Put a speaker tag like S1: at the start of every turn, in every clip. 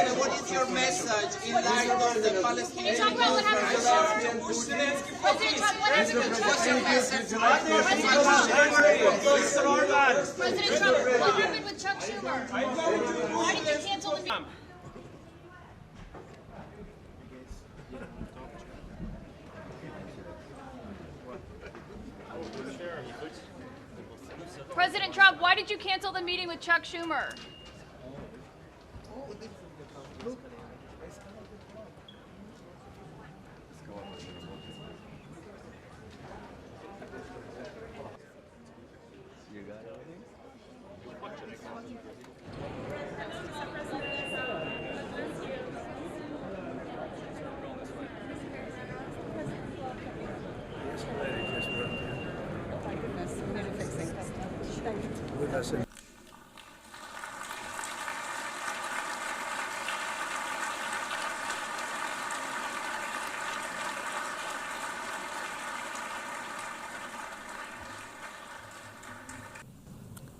S1: President, what is your message in light of the Palestinian?
S2: Can you talk about what happened with Chuck? President Trump, what happened with Chuck Schumer? President Trump, what happened with Chuck Schumer? Why did you cancel the meeting? President Trump, why did you cancel the meeting with Chuck Schumer?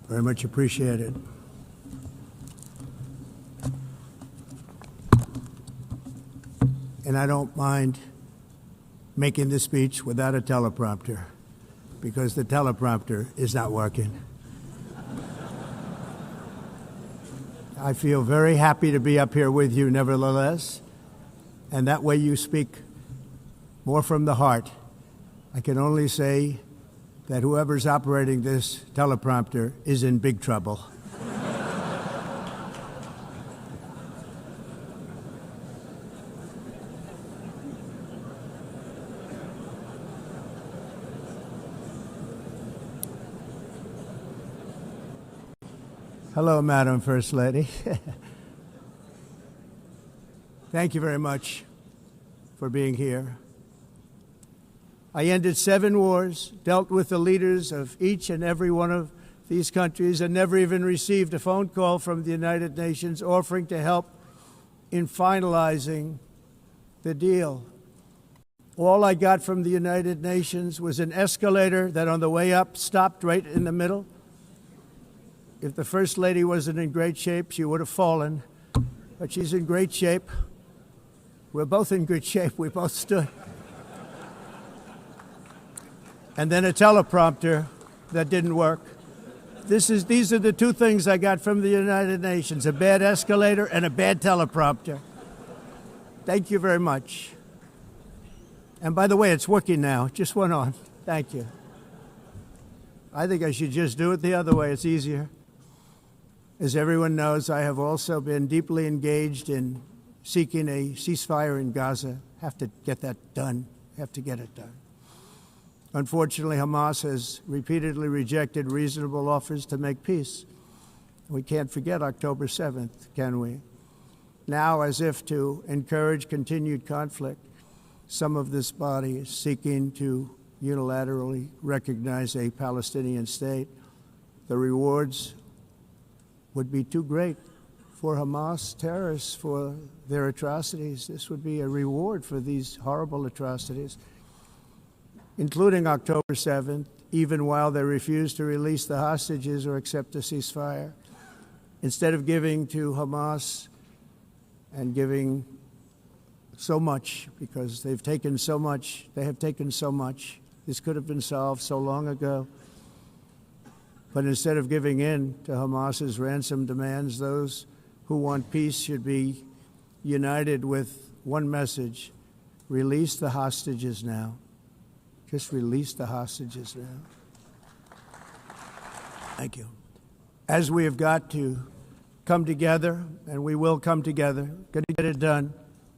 S3: Very much appreciated. And I don't mind making this speech without a teleprompter, because the teleprompter is not working. I feel very happy to be up here with you nevertheless, and that way you speak more from the heart. I can only say that whoever's operating this teleprompter is in big trouble. Hello, Madam First Lady. Thank you very much for being here. I ended 7 wars, dealt with the leaders of each and every one of these countries, and never even received a phone call from the United Nations offering to help in finalizing the deal. All I got from the United Nations was an escalator that on the way up stopped right in the middle. If the First Lady wasn't in great shape, she would have fallen, but she's in great shape. We're both in good shape. We both stood. And then a teleprompter that didn't work. These are the 2 things I got from the United Nations, a bad escalator and a bad teleprompter. Thank you very much. And by the way, it's working now. It just went on. Thank you. I think I should just do it the other way. It's easier. As everyone knows, I have also been deeply engaged in seeking a ceasefire in Gaza. Have to get that done. Have to get it done. Unfortunately, Hamas has repeatedly rejected reasonable offers to make peace. We can't forget October 7th, can we? Now, as if to encourage continued conflict, some of this body is seeking to unilaterally recognize a Palestinian state. The rewards would be too great for Hamas terrorists for their atrocities. This would be a reward for these horrible atrocities, including October 7th, even while they refuse to release the hostages or accept a ceasefire. Instead of giving to Hamas and giving so much, because they've taken so much, they have taken so much. This could have been solved so long ago. But instead of giving in to Hamas's ransom demands, those who want peace should be united with one message: release the hostages now. Just release the hostages now. Thank you. As we have got to come together, and we will come together, going to get it done.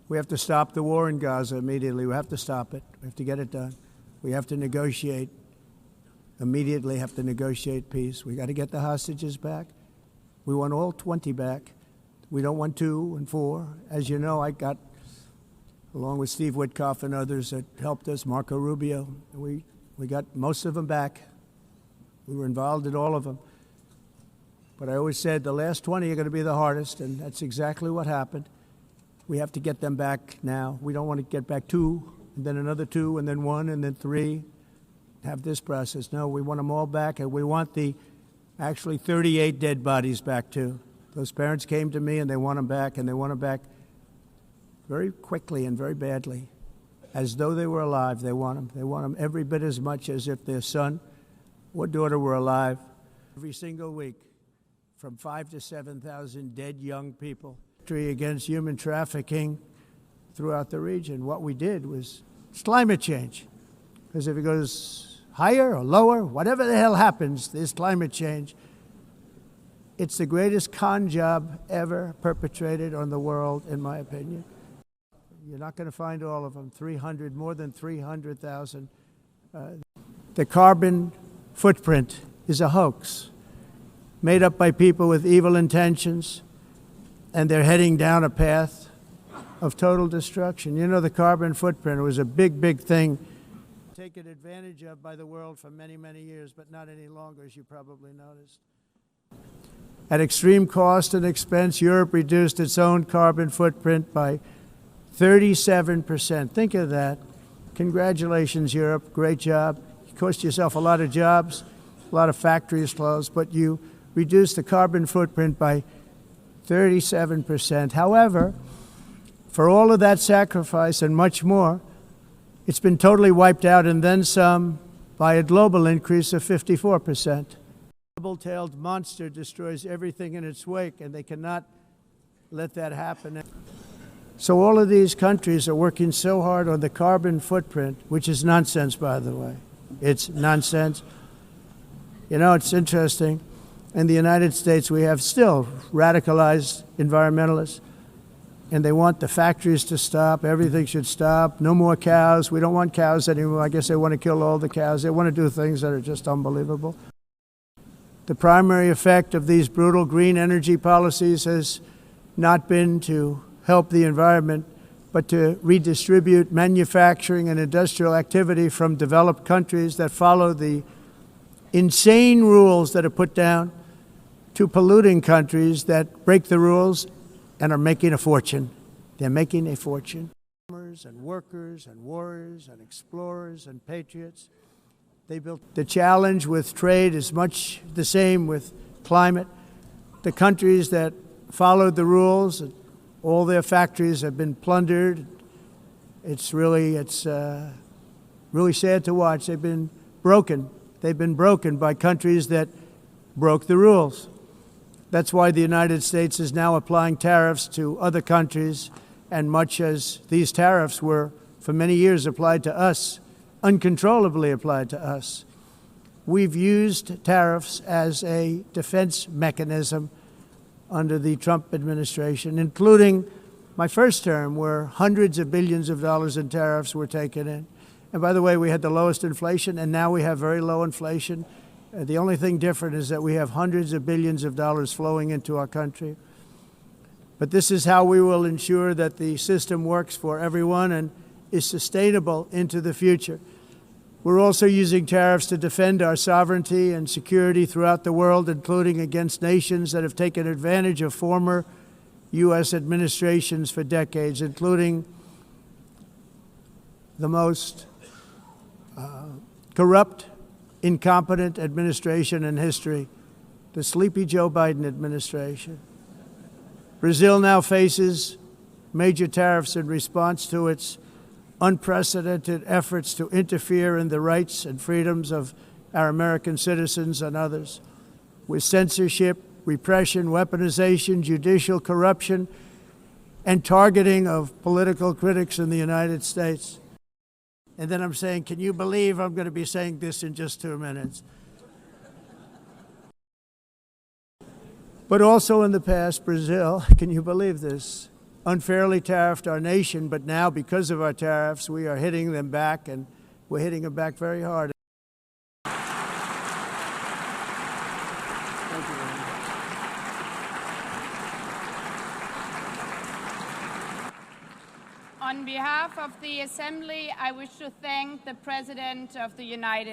S3: We have to stop the war in Gaza immediately. We have to stop it. We have to get it done. We have to negotiate. Immediately have to negotiate peace. We got to get the hostages back. We want all 20 back. We don't want 2 and 4. As you know, I got, along with Steve Witkoff and others that helped us, Marco Rubio, we got most of them back. We were involved in all of them. But I always said the last 20 are going to be the hardest, and that's exactly what happened. We have to get them back now. We don't want to get back 2, and then another 2, and then 1, and then 3. Have this process. No, we want them all back, and we want the actually 38 dead bodies back too. Those parents came to me and they want them back, and they want them back very quickly and very badly. As though they were alive, they want them. They want them every bit as much as if their son or daughter were alive. Every single week, from 5,000 to 7,000 dead young people. Against human trafficking throughout the region. What we did was climate change. Because if it goes higher or lower, whatever the hell happens, there's climate change. It's the greatest con job ever perpetrated on the world, in my opinion. You're not going to find all of them. More than 300,000. The carbon footprint is a hoax made up by people with evil intentions, and they're heading down a path of total destruction. You know, the carbon footprint was a big, big thing taken advantage of by the world for many, many years, but not any longer, as you probably noticed. At extreme cost and expense, Europe reduced its own carbon footprint by 37%. Think of that. Congratulations, Europe. Great job. You cost yourself a lot of jobs, a lot of factories closed, but you reduced the carbon footprint by 37%. However, for all of that sacrifice and much more, it's been totally wiped out and then some by a global increase of 54%. Double-tailed monster destroys everything in its wake, and they cannot let that happen. So all of these countries are working so hard on the carbon footprint, which is nonsense, by the way. It's nonsense. You know, it's interesting. In the United States, we have still radicalized environmentalists, and they want the factories to stop. Everything should stop. No more cows. We don't want cows anymore. I guess they want to kill all the cows. They want to do things that are just unbelievable. The primary effect of these brutal green energy policies has not been to help the environment, but to redistribute manufacturing and industrial activity from developed countries that follow the insane rules that are put down to polluting countries that break the rules and are making a fortune. They're making a fortune. Farmers and workers and warriors and explorers and patriots. They built. The challenge with trade is much the same with climate. The countries that followed the rules, all their factories have been plundered. It's really sad to watch. They've been broken. They've been broken by countries that broke the rules. That's why the United States is now applying tariffs to other countries, and much as these tariffs were for many years applied to us, uncontrollably applied to us. We've used tariffs as a defense mechanism under the Trump administration, including my first term, where hundreds of billions of dollars in tariffs were taken in. And by the way, we had the lowest inflation, and now we have very low inflation. The only thing different is that we have hundreds of billions of dollars flowing into our country. But this is how we will ensure that the system works for everyone and is sustainable into the future. We're also using tariffs to defend our sovereignty and security throughout the world, including against nations that have taken advantage of former U.S. administrations for decades, including the most corrupt, incompetent administration in history, the sleepy Joe Biden administration. Brazil now faces major tariffs in response to its unprecedented efforts to interfere in the rights and freedoms of our American citizens and others, with censorship, repression, weaponization, judicial corruption, and targeting of political critics in the United States. And then I'm saying, can you believe I'm going to be saying this in just 2 minutes? But also in the past, Brazil, can you believe this, unfairly tariffed our nation, but now because of our tariffs, we are hitting them back, and we're hitting them back very hard. Thank you very much.
S2: On behalf of the Assembly, I wish to thank the President of the United